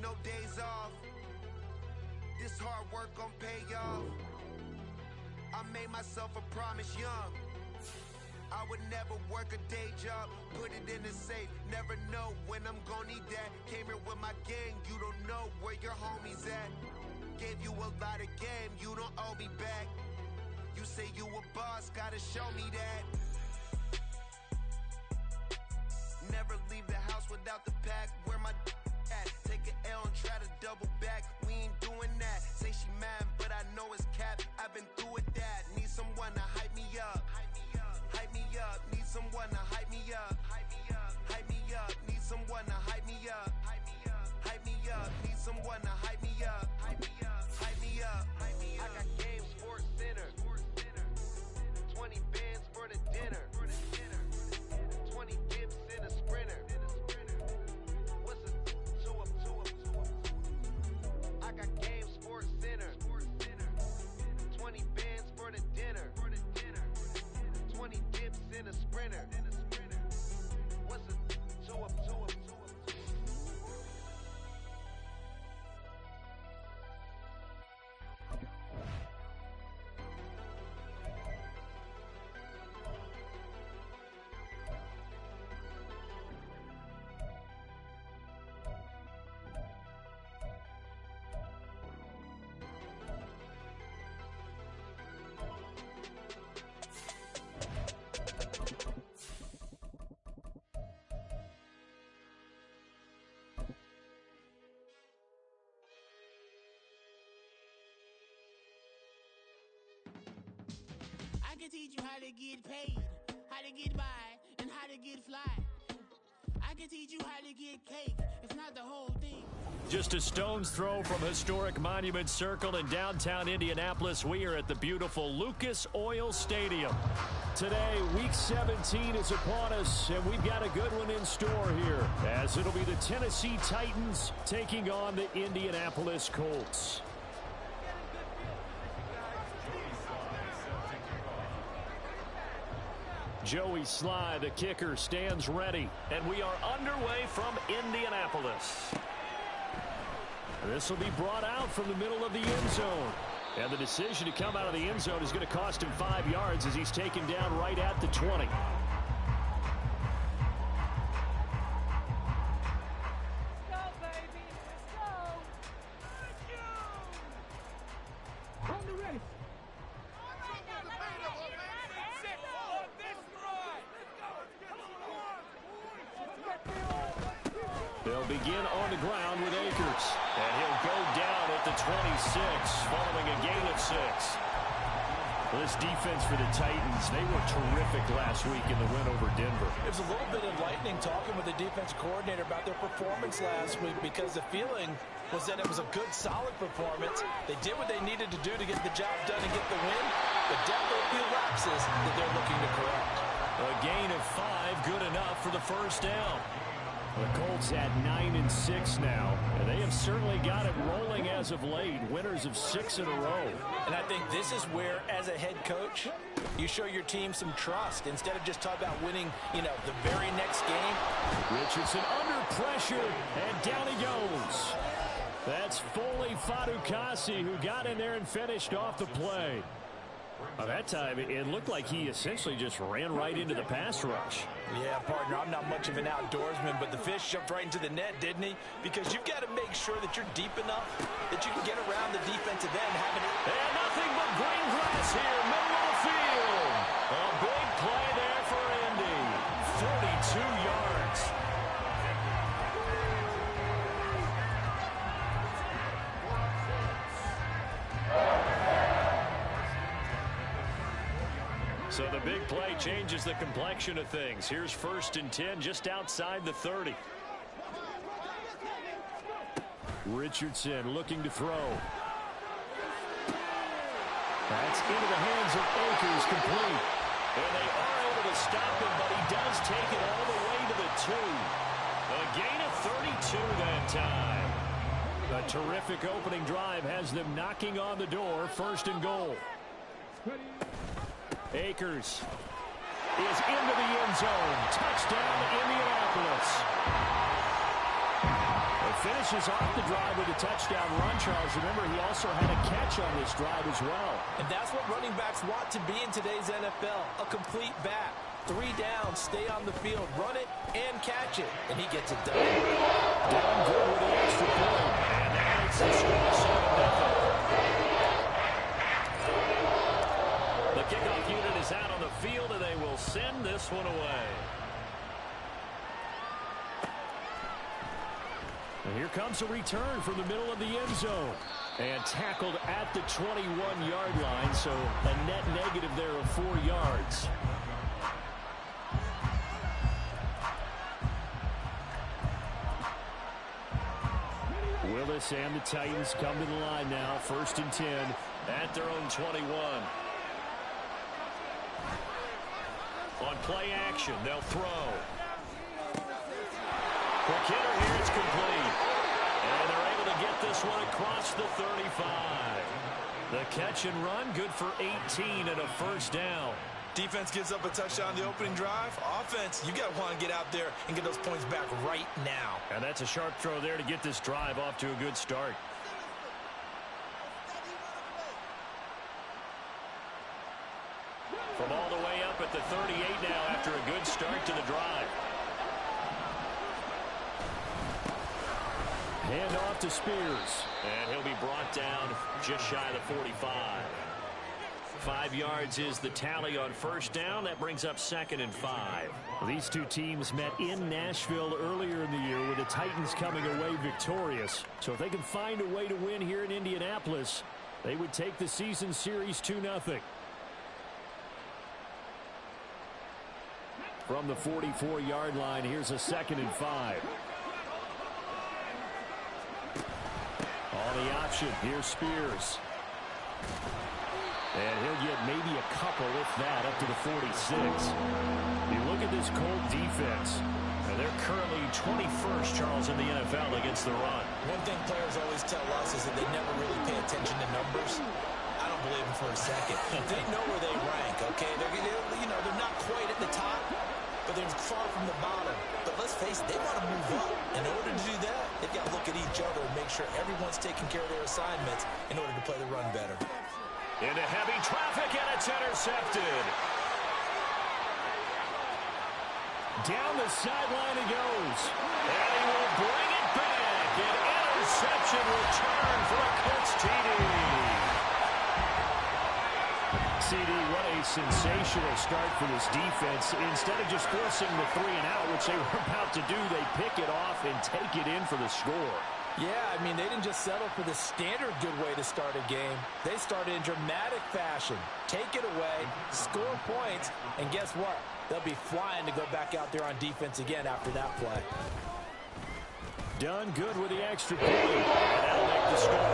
no days off. This hard work gon' pay off. I made myself a promise young. I would never work a day job, put it in the safe, never know when I'm gon' need that. Came here with my gang, you don't know where your homies at. Gave you a lot of game, you don't owe me back. You say you a boss, gotta show me that. Never leave the house without the pack, where my at? Take an L and try to double back, we ain't doing that. Say she mad, but I know it's cap, I've been through with that. Need someone to hype me up. Hype me up, need someone to hype me up. Hype me up, need someone to hype me up. Hype me up, need someone to hype me up. Hype me up, I got game, Sports Center. 20 bands for the dinner. 20 dips in a sprinter. What's a 2 up? I got game, Sports Center. 20 bands for the dinner. 20 dips in a sprinter. What's a 2 up? I can teach you how to get paid, how to get by, and how to get fly. I can teach you how to get cake, if not the whole thing. Just a stone's throw from historic Monument Circle in downtown Indianapolis. We are at the beautiful Lucas Oil Stadium. Today, Week 17 is upon us, and we've got a good one in store here, as it'll be the Tennessee Titans taking on the Indianapolis Colts. Joey Sly, the kicker, stands ready, and we are underway from Indianapolis. This will be brought out from the middle of the end zone. And the decision to come out of the end zone is going to cost him 5 yards as he's taken down right at the 20. They'll begin on the ground with Akers. And he'll go down at the 26, following a gain of 6. This defense for the Titans, they were terrific last week in the win over Denver. It was a little bit enlightening talking with the defense coordinator about their performance last week, because the feeling was that it was a good, solid performance. They did what they needed to do to get the job done and get the win, but definitely a few lapses that they're looking to correct. A gain of 5, good enough for the first down. The Colts at 9-6 now, and they have certainly got it rolling as of late, winners of 6 in a row. And I think this is where, as a head coach, you show your team some trust instead of just talking about winning, the very next game. Richardson under pressure, and down he goes. That's Foley Fadukasi who got in there and finished off the play. By that time, it looked like he essentially just ran right into the pass rush. Yeah, partner, I'm not much of an outdoorsman, but the fish jumped right into the net, didn't he? Because you've got to make sure that you're deep enough that you can get around the defensive end. And nothing but green grass here, middle of the field. A big play there for Indy. 42 yards. So the big play changes the complexion of things. Here's 1st and 10 just outside the 30. Richardson looking to throw. That's into the hands of Akers, complete. And they are able to stop him, but he does take it all the way to the 2. A gain of 32 that time. A terrific opening drive has them knocking on the door, 1st and goal. Akers is into the end zone. Touchdown, Indianapolis. Finishes off the drive with a touchdown run, Charles. Remember, he also had a catch on this drive as well. And that's what running backs want to be in today's NFL, a complete back. 3 downs, stay on the field, run it, and catch it. And he gets it done. Down good with the extra point. And that makes the score 7-0. The kickoff unit is out on the field, and they will send this one away. And here comes a return from the middle of the end zone. And tackled at the 21-yard line, so a net negative there of 4 yards. Willis and the Titans come to the line now. 1st and 10 at their own 21. On play action, they'll throw. Quick hitter here, it's complete. And they're able to get this one across the 35. The catch and run, good for 18 and a 1st down. Defense gives up a touchdown the opening drive. Offense, you got to want to get out there and get those points back right now. And that's a sharp throw there to get this drive off to a good start. From all the way up at the 38 now after a good start to the drive. Hand off to Spears. And he'll be brought down just shy of the 45. 5 yards is the tally on 1st down. That brings up 2nd and 5. These two teams met in Nashville earlier in the year with the Titans coming away victorious. So if they can find a way to win here in Indianapolis, they would take the season series 2-0. From the 44-yard line, here's a 2nd and 5. On the option, here's Spears. And he'll get maybe a couple, if that, up to the 46. You look at this Colt defense, and they're currently 21st, Charles, in the NFL against the run. One thing players always tell us is that they never really pay attention to numbers. I don't believe them for a second. They know where they rank, okay? They're not quite at the top, but they're far from the bottom. But let's face it, they want to move up. In order to do that, they've got to look at each other and make sure everyone's taking care of their assignments in order to play the run better. Into heavy traffic, and it's intercepted. Down the sideline he goes. And he will bring it back. An interception return for a Colts TD. CD, what a sensational start for this defense. Instead of just forcing the 3-and-out, which they were about to do, they pick it off and take it in for the score. Yeah, I mean, they didn't just settle for the standard good way to start a game. They started in dramatic fashion. Take it away, score points, and guess what? They'll be flying to go back out there on defense again after that play. Done good with the extra point. And that'll make the score 14-7.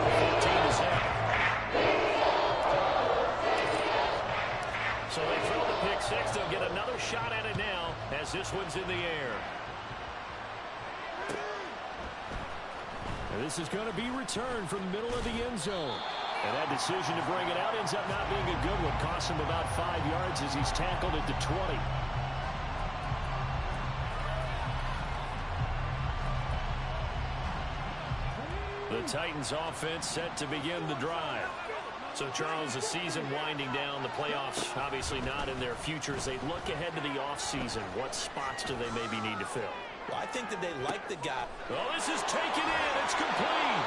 So they throw the pick six. They'll get another shot at it now as this one's in the air. And this is going to be returned from the middle of the end zone. And that decision to bring it out ends up not being a good one. Costs him about 5 yards as he's tackled at the 20. The Titans offense set to begin the drive. So, Charles, the season winding down, the playoffs obviously not in their future. As they look ahead to the offseason, what spots do they maybe need to fill? Well, I think that they like the guy. Oh, this is taken in. It's complete.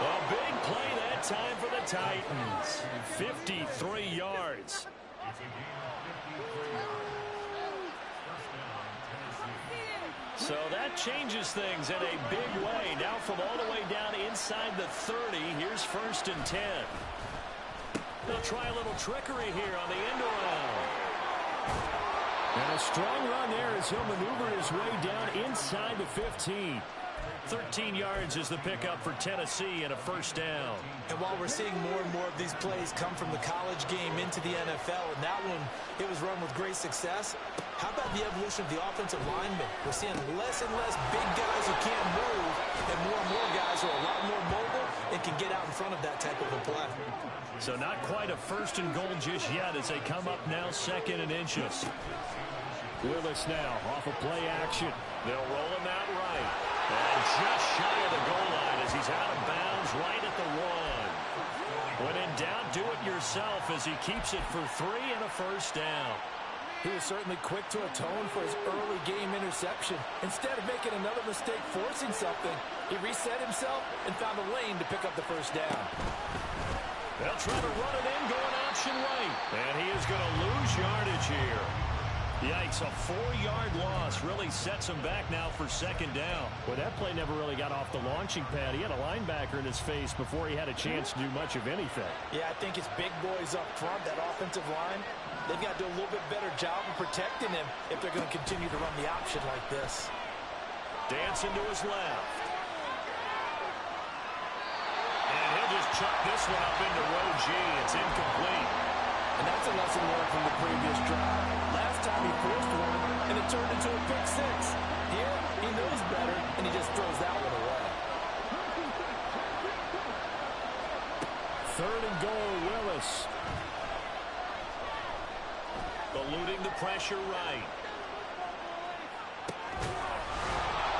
A big play that time for the Titans. 53 yards. So that changes things in a big way. Now from all the way down inside the 30, here's 1st and 10. They'll try a little trickery here on the end around. And a strong run there as he'll maneuver his way down inside the 15. 13 yards is the pickup for Tennessee and a 1st down. And while we're seeing more and more of these plays come from the college game into the NFL, and that one, it was run with great success, how about the evolution of the offensive linemen? We're seeing less and less big guys who can't move, and more guys who are a lot more mobile and can get out in front of that type of a play. So not quite a 1st and goal just yet as they come up now 2nd and inches. Willis now off of play action. They'll roll him out right. And just shy of the goal line as he's out of bounds right at the 1. When in doubt, do it yourself as he keeps it for 3 and a first down. He was certainly quick to atone for his early game interception. Instead of making another mistake forcing something, he reset himself and found a lane to pick up the first down. They'll try to run it in, going option right. And he is going to lose yardage here. Yikes, a 4-yard loss really sets him back now for second down. Well, that play never really got off the launching pad. He had a linebacker in his face before he had a chance to do much of anything. Yeah, I think it's big boys up front, that offensive line. They've got to do a little bit better job of protecting him if they're going to continue to run the option like this. Dancing to his left. And he'll just chuck this one up into row G. It's incomplete. And that's a lesson learned from the previous drive. Last time he forced one, and it turned into a pick 6. Here, he knows better, and he just throws that one away. 3rd and goal, Willis. Eluding the pressure right.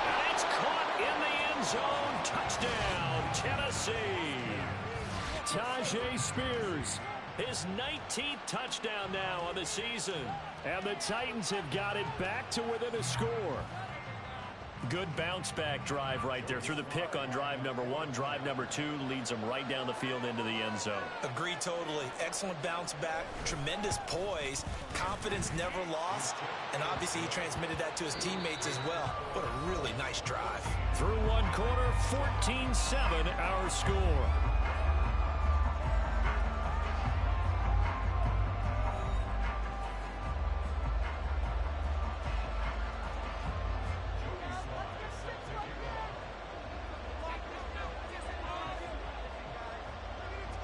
And it's caught in the end zone. Touchdown, Tennessee. Tajay Spears. His 19th touchdown now on the season. And the Titans have got it back to within a score. Good bounce-back drive right there. Through the pick on drive number 1. Drive number 2 leads him right down the field into the end zone. Agree totally. Excellent bounce back. Tremendous poise. Confidence never lost. And obviously he transmitted that to his teammates as well. What a really nice drive. Through one quarter, 14-7 our score.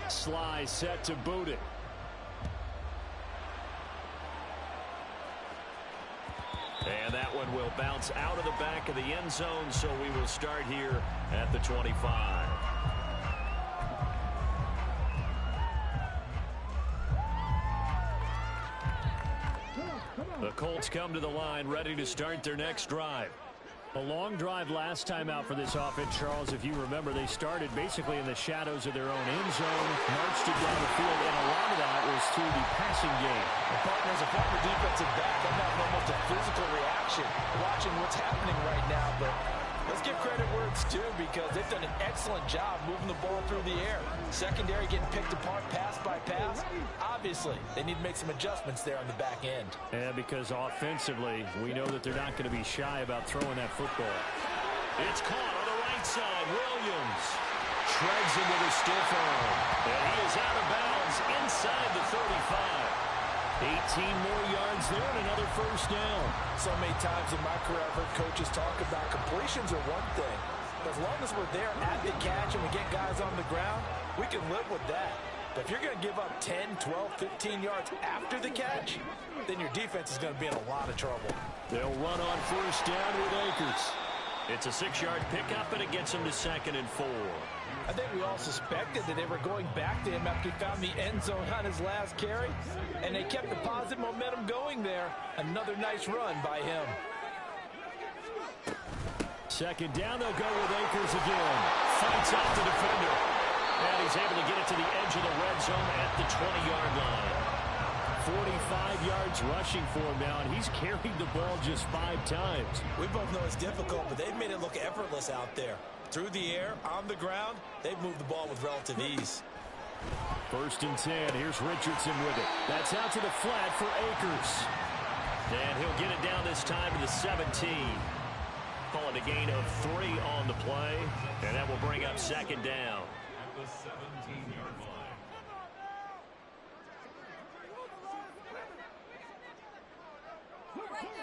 Sly set to boot it. And that one will bounce out of the back of the end zone, so we will start here at the 25. The Colts come to the line, ready to start their next drive. A long drive last time out for this offense, Charles. If you remember, they started basically in the shadows of their own end zone, marched it down the field, and a lot of that was through the passing game. And partner, as a former defensive back, I'm having almost a physical reaction watching what's happening right now. But let's give credit where it's due, because they've done an excellent job moving the ball through the air. Secondary getting picked apart pass by pass. Obviously, they need to make some adjustments there on the back end. And because offensively, we know that they're not going to be shy about throwing that football. It's caught on the right side. Williams treads into the stiff arm. And he is out of bounds inside the 35. 18 more yards there and another first down. So many times in my career, I've heard coaches talk about completions are one thing. But as long as we're there at the catch and we get guys on the ground, we can live with that. But if you're going to give up 10, 12, 15 yards after the catch, then your defense is going to be in a lot of trouble. They'll run on first down with Akers. It's a 6-yard pickup, and it gets him to 2nd and 4. I think we all suspected that they were going back to him after he found the end zone on his last carry, and they kept the positive momentum going there. Another nice run by him. 2nd down, they'll go with Akers again. Fights off the defender. And he's able to get it to the edge of the red zone at the 20-yard line. 45 yards rushing for him now, and he's carried the ball just 5 times. We both know it's difficult, but they've made it look effortless out there. Through the air, on the ground, they've moved the ball with relative ease. 1st and 10. Here's Richardson with it. That's out to the flat for Akers. And he'll get it down this time to the 17. Call it a gain of 3 on the play, and that will bring up 2nd down. The 17-yard line.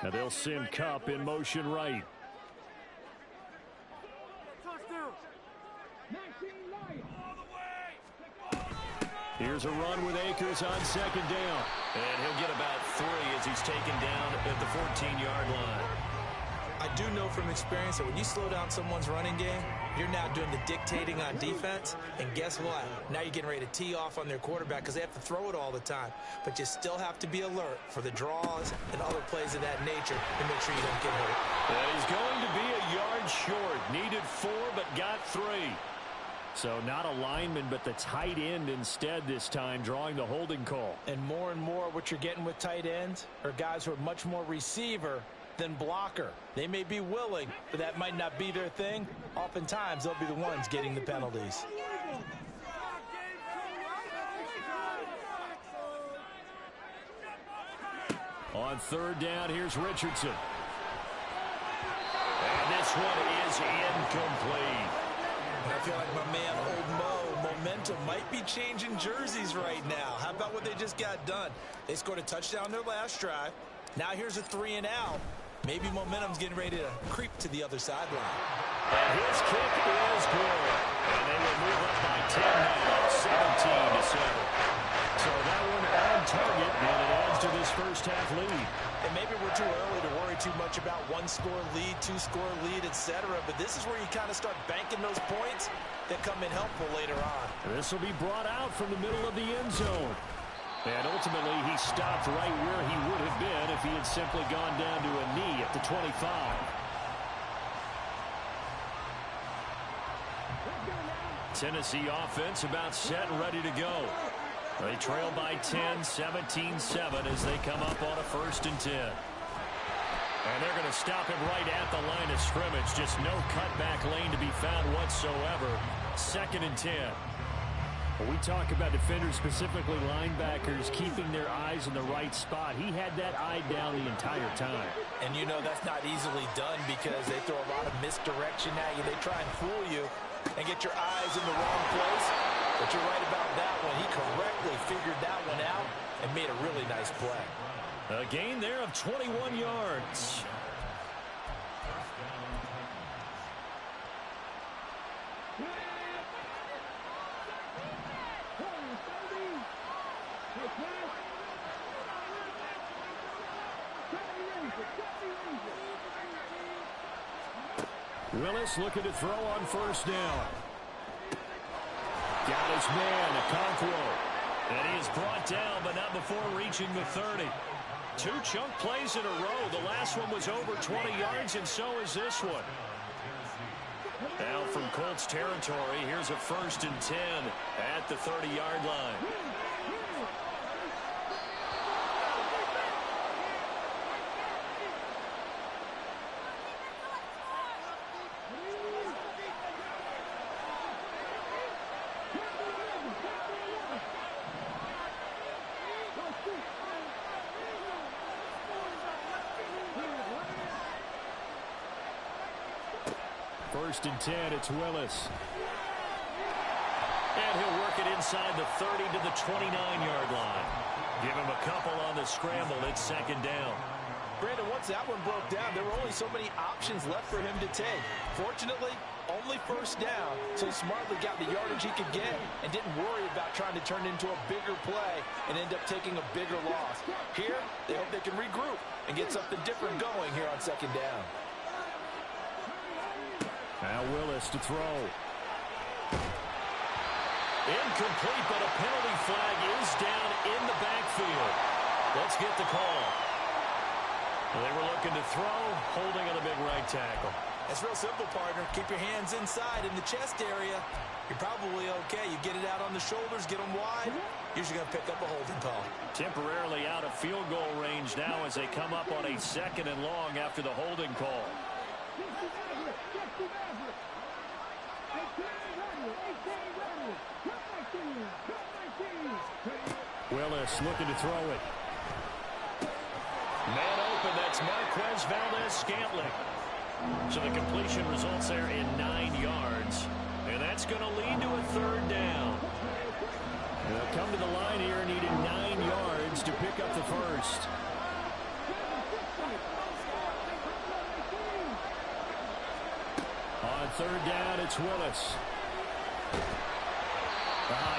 Now they'll send Kupp in motion right. Here's a run with Akers on 2nd down. And he'll get about 3 as he's taken down at the 14-yard line. I do know from experience that when you slow down someone's running game, you're now doing the dictating on defense. And guess what? Now you're getting ready to tee off on their quarterback because they have to throw it all the time. But you still have to be alert for the draws and other plays of that nature to make sure you don't get hurt. That is going to be a yards short. Needed 4, but got 3. So not a lineman, but the tight end instead this time, drawing the holding call. And more what you're getting with tight ends are guys who are much more receiver than blocker. They may be willing, but that might not be their thing. Oftentimes, they'll be the ones getting the penalties. On 3rd down, here's Richardson. And this one is incomplete. I feel like my man, Old Mo, momentum might be changing jerseys right now. How about what they just got done? They scored a touchdown their last drive. Now here's a 3 and out. Maybe momentum's getting ready to creep to the other sideline. And his kick is good. And they will move up by 10 now, 17-7. So that one on target, and it adds to this first half lead. And maybe we're too early to worry too much about 1-score lead, 2-score lead, etc. But this is where you kind of start banking those points that come in helpful later on. This will be brought out from the middle of the end zone. And ultimately, he stopped right where he would have been if he had simply gone down to a knee at the 25. Tennessee offense about set and ready to go. They trail by 10, 17-7 as they come up on a 1st and 10. And they're going to stop him right at the line of scrimmage. Just no cutback lane to be found whatsoever. 2nd and 10. When we talk about defenders, specifically linebackers, keeping their eyes in the right spot, he had that eye down the entire time. And you know that's not easily done because they throw a lot of misdirection at you. They try and fool you and get your eyes in the wrong place. But you're right about that one. He correctly figured that one out and made a really nice play. A gain there of 21 yards. Willis looking to throw on 1st down. Got his man, Okonkwo. And he is brought down, but not before reaching the 30. 2 chunk plays in a row. The last one was over 20 yards, and so is this one. Now from Colts territory, here's a 1st and 10 at the 30-yard line. First and 10, it's Willis. And he'll work it inside the 30 to the 29-yard line. Give him a couple on the scramble. It's 2nd down. Brandon, once that one broke down, there were only so many options left for him to take. Fortunately, only 1st down, so he smartly got the yardage he could get and didn't worry about trying to turn it into a bigger play and end up taking a bigger loss. Here, they hope they can regroup and get something different going here on 2nd down. Now Willis to throw. Incomplete, but a penalty flag is down in the backfield. Let's get the call. They were looking to throw, holding on the big right tackle. It's real simple, partner. Keep your hands inside in the chest area. You're probably okay. You get it out on the shoulders, get them wide. Usually going to pick up a holding call. Temporarily out of field goal range now as they come up on a 2nd and long after the holding call. Willis looking to throw it. Man open, that's Marquez Valdez-Scantling. So the completion results there in 9 yards. And that's going to lead to a 3rd down. They'll come to the line here needing 9 yards to pick up the first. On 3rd down, it's Willis.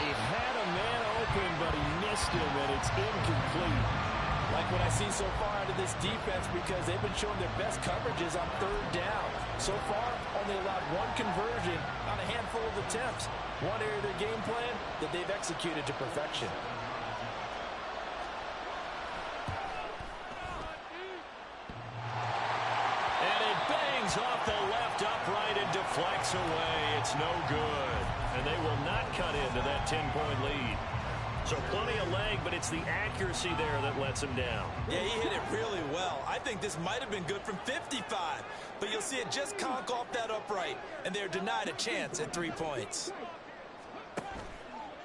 He had a man open, but he missed him, and it's incomplete. Like what I see so far out of this defense because they've been showing their best coverages on 3rd down. So far, only allowed 1 conversion on a handful of attempts. One area of their game plan that they've executed to perfection. And it bangs off the left upright and deflects away. It's no good. And they will not cut into that 10-point lead. So plenty of leg, but it's the accuracy there that lets him down. Yeah, he hit it really well. I think this might have been good from 55. But you'll see it just conk off that upright, and they're denied a chance at 3 points.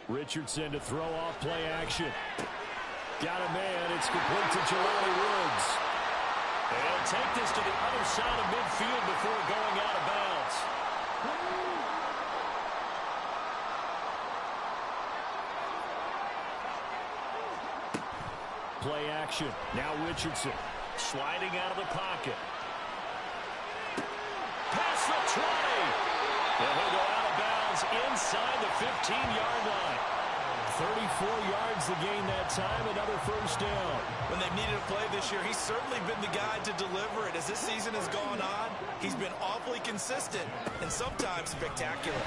Richardson to throw off play action. Got a man. It's complete to Jelani Woods. And he'll take this to the other side of midfield before going out of bounds. Play action. Now Richardson sliding out of the pocket. Past the 20. And he'll go out of bounds inside the 15-yard line. 34 yards to gain that time, another first down. When they've needed a play this year, he's certainly been the guy to deliver it. As this season has gone on, he's been awfully consistent and sometimes spectacular.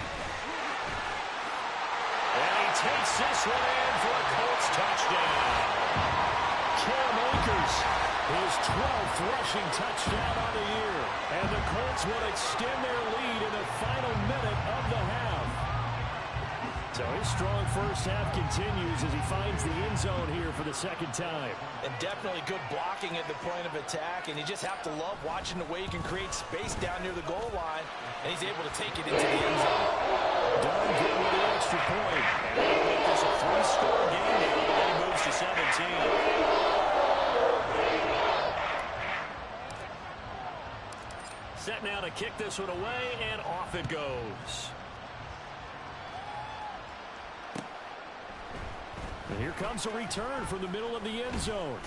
And he takes this one in for a Colts touchdown. Cam Akers, his 12th rushing touchdown on the year. And the Colts will extend their lead in the final minute of the half. So his strong first half continues as he finds the end zone here for the second time. And definitely good blocking at the point of attack. And you just have to love watching the way he can create space down near the goal line. And he's able to take it into the end zone. Done good with the extra point. And that'll make this a 3-score game now. And he moves to 17. Set now to kick this one away, and off it goes. And here comes a return from the middle of the end zone.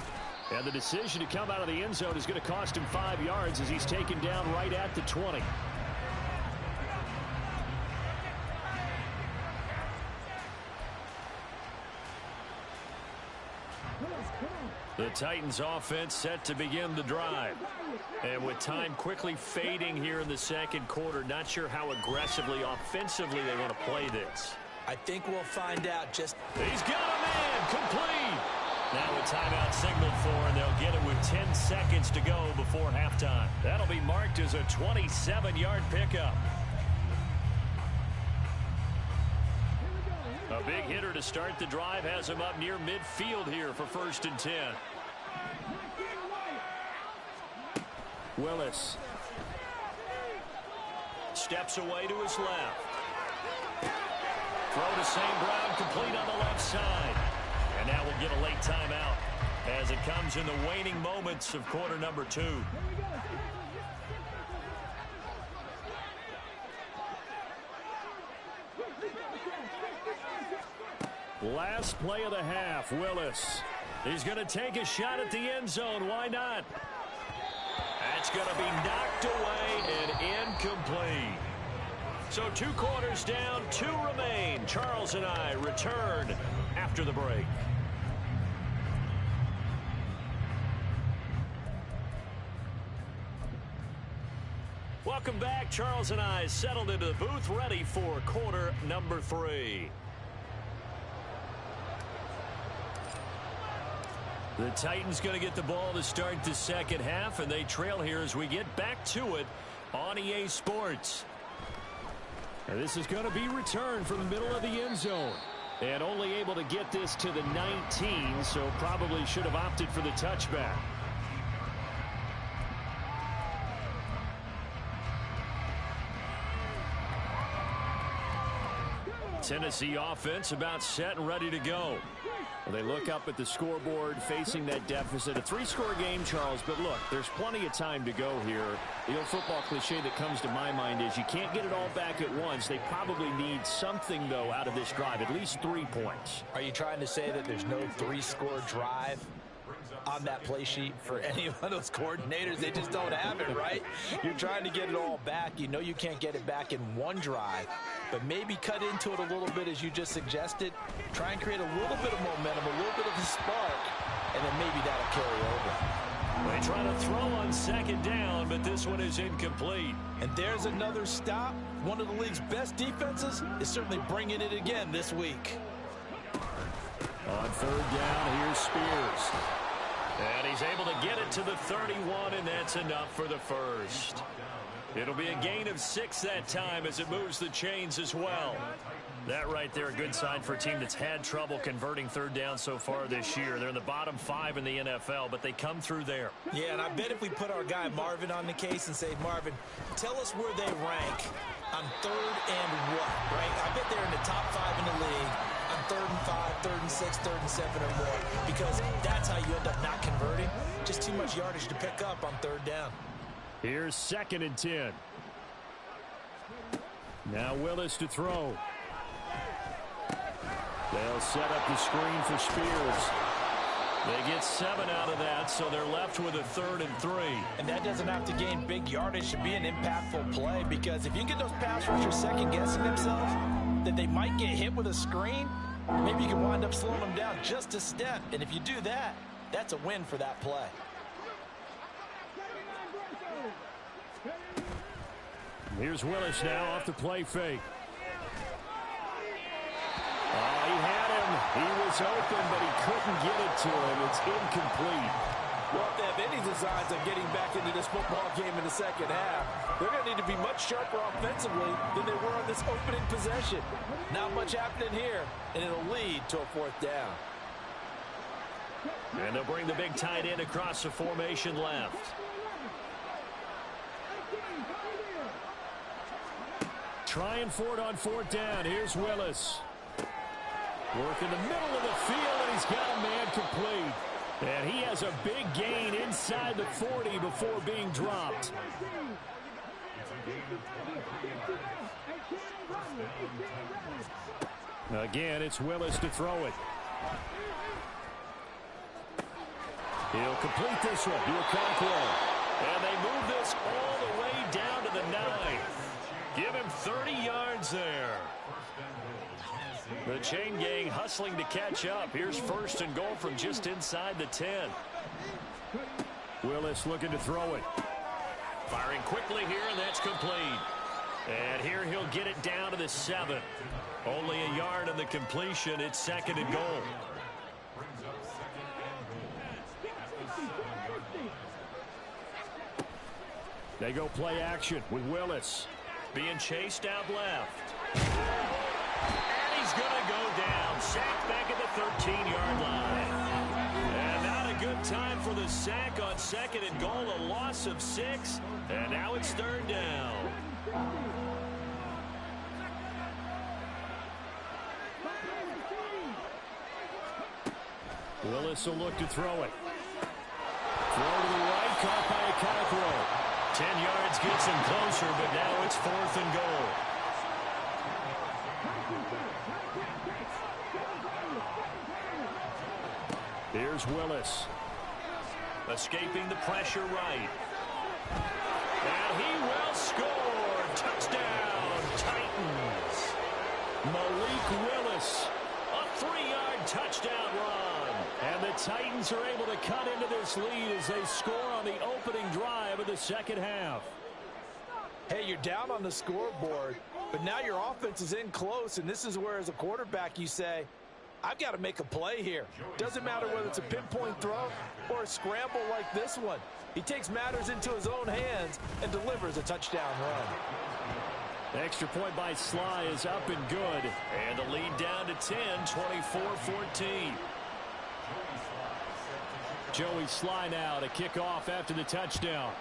And the decision to come out of the end zone is going to cost him 5 yards as he's taken down right at the 20. The Titans offense set to begin the drive. And with time quickly fading here in the second quarter, not sure how aggressively, offensively they want to play this. I think we'll find out just... He's got a man, complete. Now a timeout signaled for, and they'll get it with 10 seconds to go before halftime. That'll be marked as a 27-yard pickup. A big hitter to start the drive has him up near midfield here for 1st and 10. Willis steps away to his left. Throw to St. Brown, complete on the left side. And now we'll get a late timeout as it comes in the waning moments of quarter number 2. Last play of the half, Willis. He's going to take a shot at the end zone. Why not? That's going to be knocked away and incomplete. So 2 quarters down, 2 remain. Charles and I return after the break. Welcome back. Charles and I settled into the booth, ready for quarter number 3. The Titans going to get the ball to start the second half, and they trail here as we get back to it on EA Sports. And this is going to be returned from the middle of the end zone. And only able to get this to the 19, so probably should have opted for the touchback. Tennessee offense about set and ready to go. Well, they look up at the scoreboard facing that deficit. A 3-score game, Charles, but look, there's plenty of time to go here. The old football cliche that comes to my mind is you can't get it all back at once. They probably need something, though, out of this drive, at least 3 points. Are you trying to say that there's no 3-score drive on that play sheet for any one of those coordinators? They just don't have it, right? You're trying to get it all back. You know you can't get it back in one drive, but maybe cut into it a little bit as you just suggested. Try and create a little bit of momentum, a little bit of a spark, and then maybe that'll carry over. They try to throw on second down, but this one is incomplete. And there's another stop. One of the league's best defenses is certainly bringing it again this week. On third down, here's Spears. And he's able to get it to the 31, and that's enough for the first. It'll be a gain of 6 that time as it moves the chains as well. That right there, a good sign for a team that's had trouble converting third down so far this year. They're in the bottom 5 in the NFL, but they come through there. Yeah, and I bet if we put our guy Marvin on the case and say, Marvin, tell us where they rank on third and what, right? I bet they're in the top 5 in the league on 3rd and 5, 3rd and 6, 3rd and 7 or more, because that's how you end up not converting. Just too much yardage to pick up on third down. Here's 2nd and 10. Now Willis to throw. They'll set up the screen for Spears. They get 7 out of that, so they're left with a 3rd and 3. And that doesn't have to gain big yardage to be an impactful play, because if you get those pass rushers second-guessing themselves, that they might get hit with a screen, maybe you can wind up slowing them down just a step. And if you do that, that's a win for that play. Here's Willis now off the play fake. Oh, he had him. He was open, but he couldn't get it to him. It's incomplete. Well, if they have any designs of getting back into this football game in the second half, they're going to need to be much sharper offensively than they were on this opening possession. Not much happening here, and it'll lead to a 4th down. And they'll bring the big tight end across the formation left. Trying for it on 4th down. Here's Willis. Work in the middle of the field, and he's got a man complete. And he has a big gain inside the 40 before being dropped. Again, it's Willis to throw it. He'll complete this one to Okonkwo. And they move this all the way down to the 9. Give him 30 yards there. The chain gang hustling to catch up. Here's 1st and goal from just inside the 10. Willis looking to throw it. Firing quickly here, and that's complete. And here he'll get it down to the 7. Only a yard on the completion. It's 2nd and goal. They go play action with Willis. Being chased out left. And he's going to go down. Sacked back at the 13-yard line. And not a good time for the sack on 2nd and goal. A loss of 6. And now it's 3rd down. Willis will look to throw it. Throw to the right, caught by Okonkwo. 10 yards gets him closer, but now it's 4th and goal. Here's Willis. Escaping the pressure right. And he will score. Touchdown, Titans. Malik Willis. A 3-yard touchdown run. And the Titans are able to cut into this lead as they score on the opening drive of the second half. Hey, you're down on the scoreboard, but now your offense is in close, and this is where, as a quarterback, you say, I've got to make a play here. Doesn't matter whether it's a pinpoint throw or a scramble like this one. He takes matters into his own hands and delivers a touchdown run. Extra point by Sly is up and good. And the lead down to 10, 24-14. Joey Sly now to kick off after the touchdown.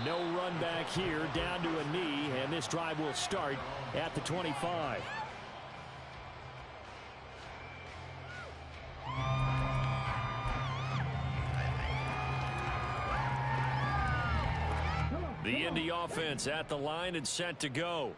No run back here, down to a knee, and this drive will start at the 25. The Indy offense at the line and set to go.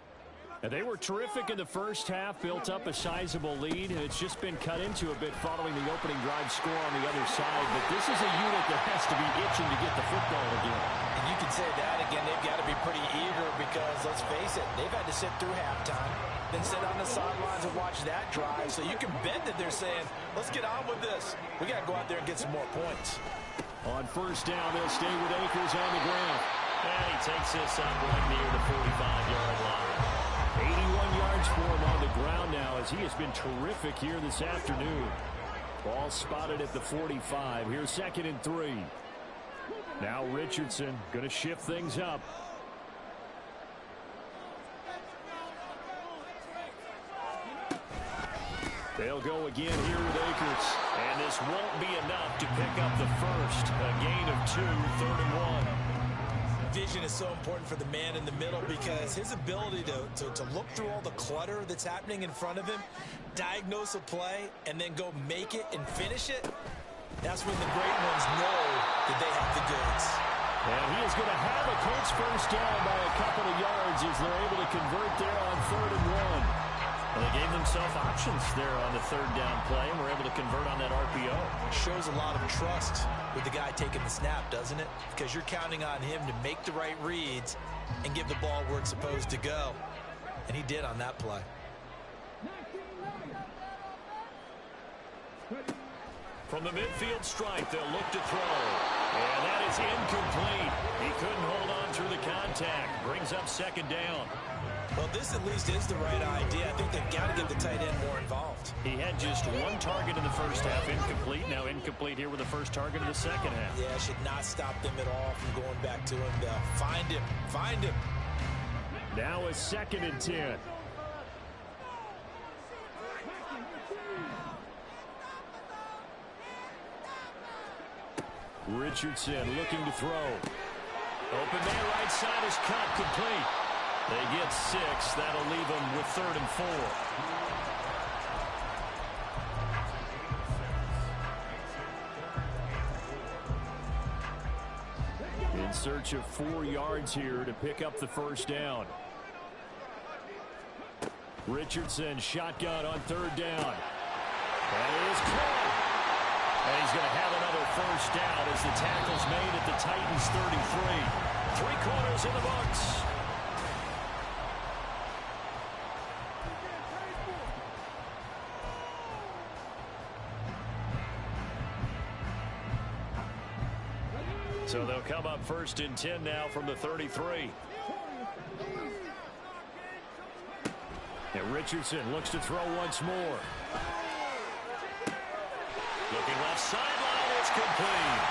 And they were terrific in the first half, built up a sizable lead, and it's just been cut into a bit following the opening drive score on the other side. But this is a unit that has to be itching to get the football again. And you can say that again. They've got to be pretty eager because, let's face it, they've had to sit through halftime, then sit on the sidelines and watch that drive. So you can bet that they're saying, let's get on with this. We got to go out there and get some more points. On first down, they'll stay with Akers on the ground. And he takes this up right near the 45-yard line. 81 yards for him on the ground now as he has been terrific here this afternoon. Ball spotted at the 45. Here's 2nd and 3. Now Richardson going to shift things up. They'll go again here with Akers. And this won't be enough to pick up the first. A gain of 2, 3rd and 1. Vision is so important for the man in the middle because his ability to look through all the clutter that's happening in front of him, diagnose a play, and then go make it and finish it, that's when the great ones know that they have the goods. And he is going to have a Colts first down by a couple of yards as they're able to convert there on 3rd and 1. Well, they gave themselves options there on the 3rd down play and were able to convert on that RPO. Shows a lot of trust with the guy taking the snap, doesn't it? Because you're counting on him to make the right reads and give the ball where it's supposed to go. And he did on that play. From the midfield stripe, they'll look to throw. And that is incomplete. He couldn't hold on through the contact. Brings up 2nd down. Well, this at least is the right idea. I think they've got to get the tight end more involved. He had just 1 target in the first half, incomplete. Now incomplete here with the first target in the second half. Yeah, should not stop them at all from going back to him. They'll find him. Find him. Now a 2nd and 10. Richardson looking to throw. Open man right side is cut, complete. They get 6. That'll leave them with 3rd and 4. In search of 4 yards here to pick up the first down. Richardson shotgun on 3rd down. That is caught. And he's going to have another first down as the tackle's made at the Titans' 33. 3 quarters in the books. So they'll come up 1st and 10 now from the 33. And Richardson looks to throw once more. Looking left sideline, it's complete.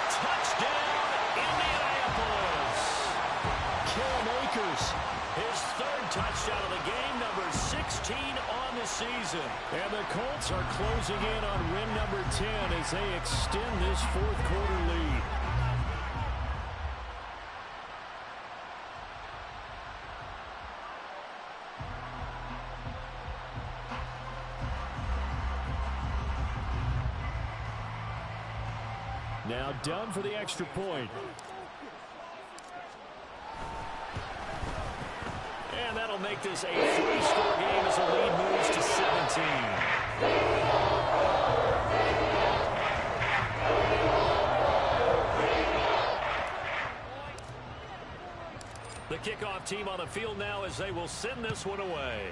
Touchdown, Indianapolis. Cam Akers, his 3rd touchdown of the game, number 16 on the season. And the Colts are closing in on win number 10 as they extend this 4th quarter lead. Now done for the extra point. And that'll make this a 3-score game as the lead moves to 17. The kickoff team on the field now as they will send this one away.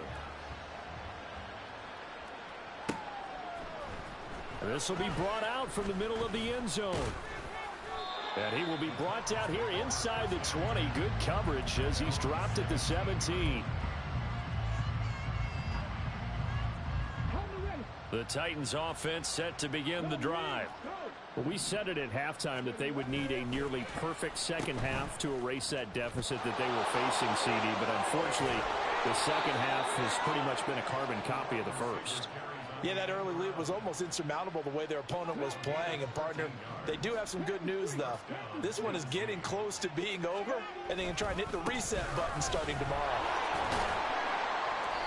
This will be brought out from the middle of the end zone. And he will be brought out here inside the 20. Good coverage as he's dropped at the 17. The Titans offense set to begin the drive. Well, we said it at halftime that they would need a nearly perfect second half to erase that deficit that they were facing, CD. But unfortunately, the second half has pretty much been a carbon copy of the first. Yeah, that early lead was almost insurmountable the way their opponent was playing. And, partner, they do have some good news, though. This one is getting close to being over, and they can try and hit the reset button starting tomorrow.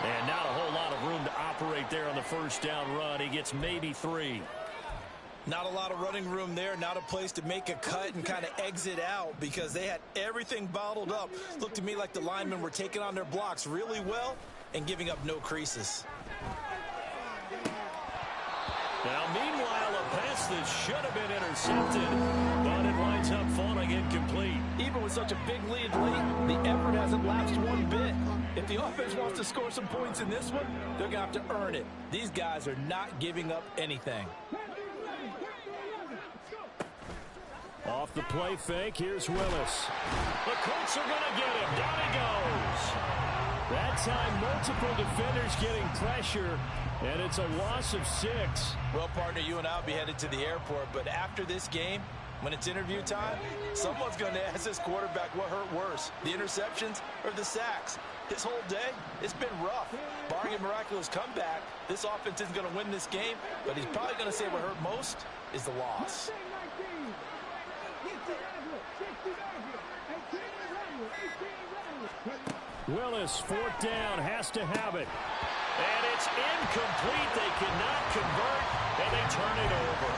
And not a whole lot of room to operate there on the first down run. He gets maybe 3. Not a lot of running room there, not a place to make a cut and kind of exit out because they had everything bottled up. Looked to me like the linemen were taking on their blocks really well and giving up no creases. Now, meanwhile, a pass that should have been intercepted, but it winds up falling incomplete. Even with such a big lead late, the effort hasn't lapsed one bit. If the offense wants to score some points in this one, they're going to have to earn it. These guys are not giving up anything. Off the play fake, here's Willis. The Colts are going to get him. Down he goes. That time, multiple defenders getting pressure, and it's a loss of 6. Well, partner, you and I will be headed to the airport, but after this game, when it's interview time, someone's going to ask this quarterback what hurt worse, the interceptions or the sacks. His whole day, it's been rough. Barring a miraculous comeback, this offense isn't going to win this game, but he's probably going to say what hurt most is the loss. Willis, 4th down, has to have it. And it's incomplete. They cannot convert, and they turn it over.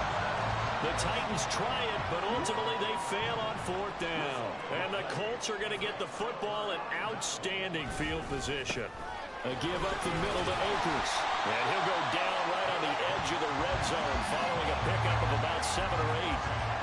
The Titans try it, but ultimately they fail on 4th down. And the Colts are going to get the football in outstanding field position. A give up the middle to Akers. And he'll go down right on the edge of the red zone following a pickup of about 7 or 8.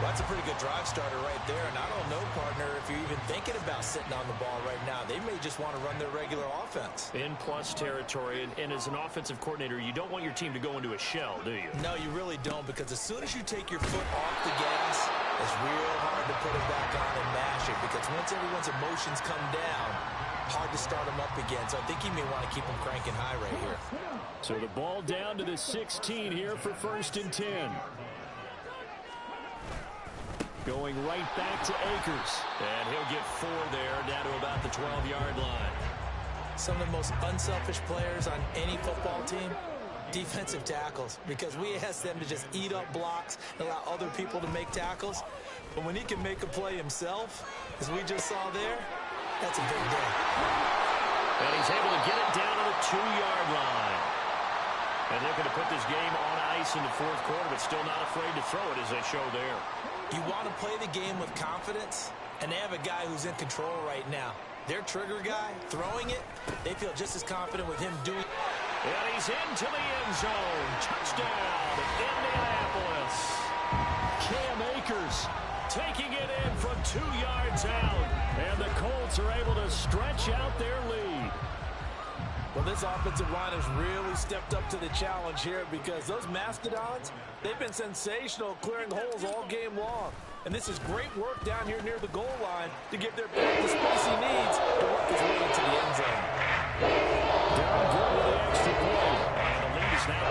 Well, that's a pretty good drive starter right there. And I don't know, partner, if you're even thinking about sitting on the ball right now. They may just want to run their regular offense. In plus territory, and as an offensive coordinator, you don't want your team to go into a shell, do you? No, you really don't, because as soon as you take your foot off the gas, it's real hard to put it back on and mash it, because once everyone's emotions come down, hard to start them up again. So I think you may want to keep them cranking high right here. So the ball down to the 16 here for 1st and 10. Going right back to Akers. And he'll get 4 there, down to about the 12-yard line. Some of the most unselfish players on any football team, defensive tackles, because we ask them to just eat up blocks and allow other people to make tackles. But when he can make a play himself, as we just saw there, that's a big day. And he's able to get it down to the 2-yard line. And looking to put this game on ice in the 4th quarter, but still not afraid to throw it, as they show there. You want to play the game with confidence, and they have a guy who's in control right now. Their trigger guy, throwing it, they feel just as confident with him doing it. And he's into the end zone. Touchdown, Indianapolis. Cam Akers taking it in from 2 yards out. And the Colts are able to stretch out their lead. Well, this offensive line has really stepped up to the challenge here, because those Mastodons, they've been sensational clearing holes all game long. And this is great work down here near the goal line to give their back the space he needs to work his way into the end zone. Down good with the extra point. And the lead is now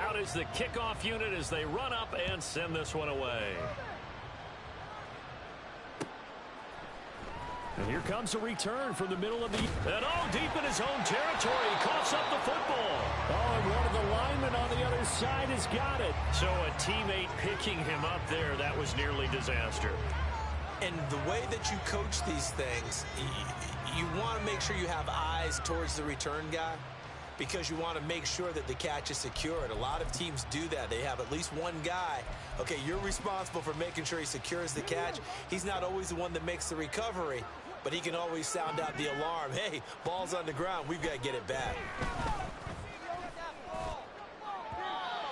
24. Out is the kickoff unit as they run up and send this one away. And here comes a return from the middle of the... And deep in his own territory. He coughs up the football. And one of the linemen on the other side has got it. So a teammate picking him up there, that was nearly disaster. And the way that you coach these things, you want to make sure you have eyes towards the return guy, because you want to make sure that the catch is secured. A lot of teams do that. They have at least one guy. Okay, you're responsible for making sure he secures the catch. He's not always the one that makes the recovery, but he can always sound out the alarm. Hey, ball's on the ground. We've got to get it back.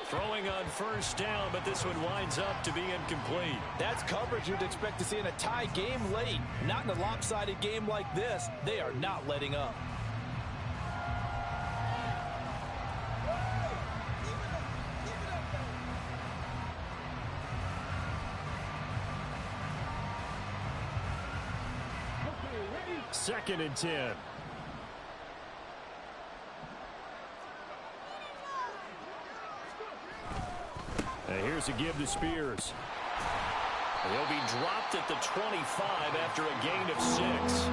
Throwing on 1st down, but this one winds up to be incomplete. That's coverage you'd expect to see in a tie game late. Not in a lopsided game like this. They are not letting up. Second and 10. And here's a give to Spears. He'll be dropped at the 25 after a gain of 6.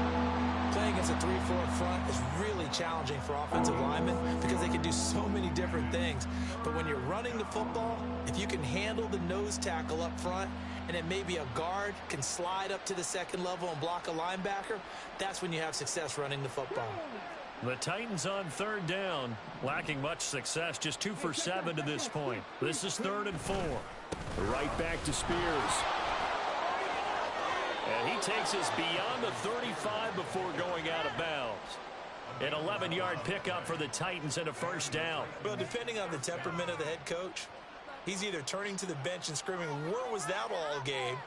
Playing against a 3-4 front is really challenging for offensive linemen, because they can do so many different things. But when you're running the football, if you can handle the nose tackle up front, and then maybe a guard can slide up to the 2nd level and block a linebacker, that's when you have success running the football. The Titans on 3rd down, lacking much success, just 2 for 7 to this point. This is 3rd and 4. Right back to Spears. And he takes us beyond the 35 before going out of bounds. An 11-yard pickup for the Titans and a 1st down. Well, depending on the temperament of the head coach, he's either turning to the bench and screaming, "Where was that all game?"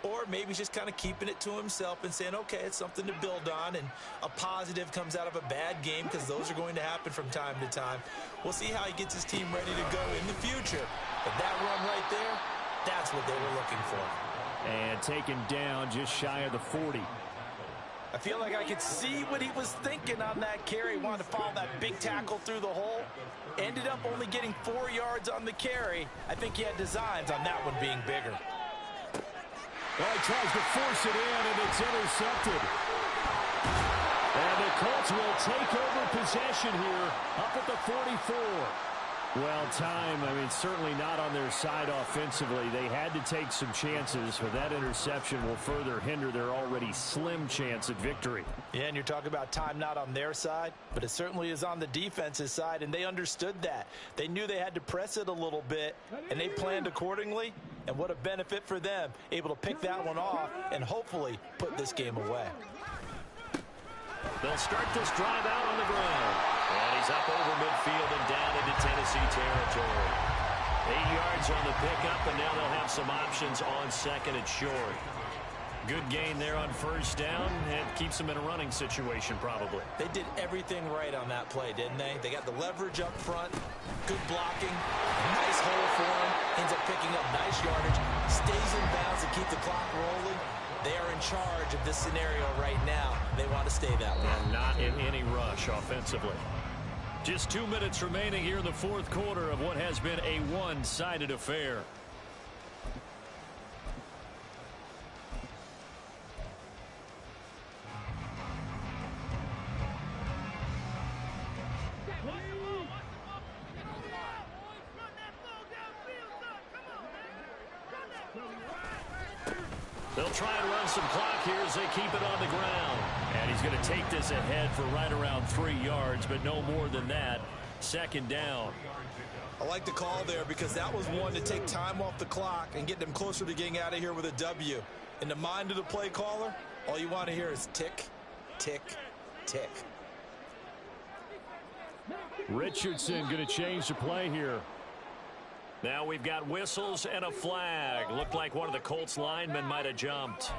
Or maybe he's just kind of keeping it to himself and saying, okay, it's something to build on, and a positive comes out of a bad game, because those are going to happen from time to time. We'll see how he gets his team ready to go in the future. But that run right there, that's what they were looking for. And taken down just shy of the 40. I feel like I could see what he was thinking on that carry. He wanted to follow that big tackle through the hole. Ended up only getting 4 yards on the carry. I think he had designs on that one being bigger. Well, he tries to force it in, and it's intercepted. And the Colts will take over possession here up at the 44. Well, time, certainly not on their side offensively. They had to take some chances, but that interception will further hinder their already slim chance at victory. Yeah, and you're talking about time not on their side, but it certainly is on the defense's side, and they understood that. They knew they had to press it a little bit, and they planned accordingly, and what a benefit for them, able to pick that one off and hopefully put this game away. They'll start this drive out on the ground. And he's up over midfield and down into Tennessee territory. 8 yards on the pickup, and now they'll have some options on second and short. Good gain there on first down, and keeps them in a running situation probably. They did everything right on that play, didn't they? They got the leverage up front, good blocking, nice hole for him, ends up picking up nice yardage, stays in bounds to keep the clock rolling. They are in charge of this scenario right now. They want to stay that way. And not in any rush offensively. Just 2 minutes remaining here in the fourth quarter of what has been a one-sided affair. They'll try and run some clock here as they keep it on the ground. And he's going to take this ahead for right around 3 yards, but no more than that. Second down. I like the call there because that was one to take time off the clock and get them closer to getting out of here with a W. In the mind of the play caller, all you want to hear is tick, tick, tick. Richardson going to change the play here. Now we've got whistles and a flag. Looked like one of the Colts linemen might have jumped.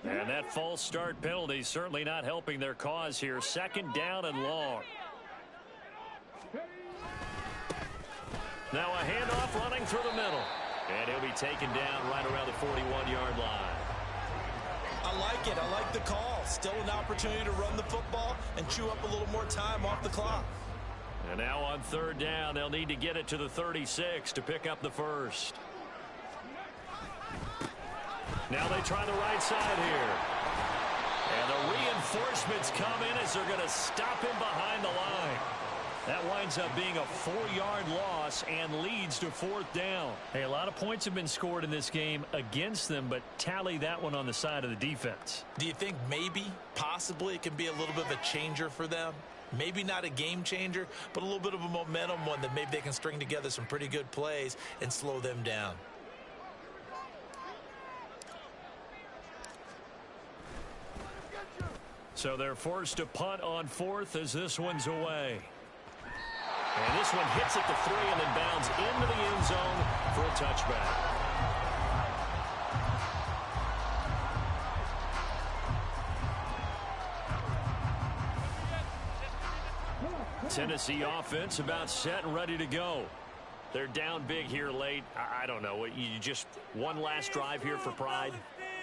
And that false start penalty certainly not helping their cause here. Second down and long. Now a handoff running through the middle. And he'll be taken down right around the 41-yard line. I like it. I like the call. Still an opportunity to run the football and chew up a little more time off the clock. And now on third down, they'll need to get it to the 36 to pick up the first. Now they try the right side here. And the reinforcements come in as they're going to stop him behind the line. That winds up being a 4-yard loss and leads to fourth down. Hey, a lot of points have been scored in this game against them, but tally that one on the side of the defense. Do you think maybe, possibly, it can be a little bit of a changer for them? Maybe not a game changer, but a little bit of a momentum one that maybe they can string together some pretty good plays and slow them down. So they're forced to punt on fourth as this one's away. And this one hits at the 3 and then bounds into the end zone for a touchback. Tennessee offense about set and ready to go. They're down big here late. I don't know. You just one last drive here for pride?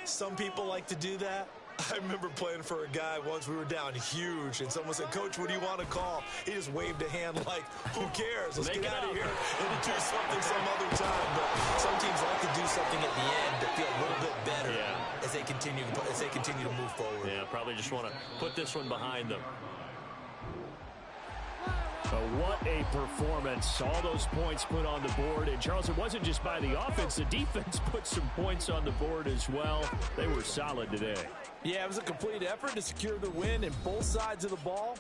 Some people like to do that. I remember playing for a guy once. We were down huge, and someone said, "Coach, what do you want to call?" He just waved a hand like, "Who cares? Let's get out of here and do something some other time." But some teams like to do something at the end to feel a little bit better as they continue to move forward. Yeah, probably just want to put this one behind them. What a performance. All those points put on the board. And, Charles, it wasn't just by the offense. The defense put some points on the board as well. They were solid today. Yeah, it was a complete effort to secure the win in both sides of the ball.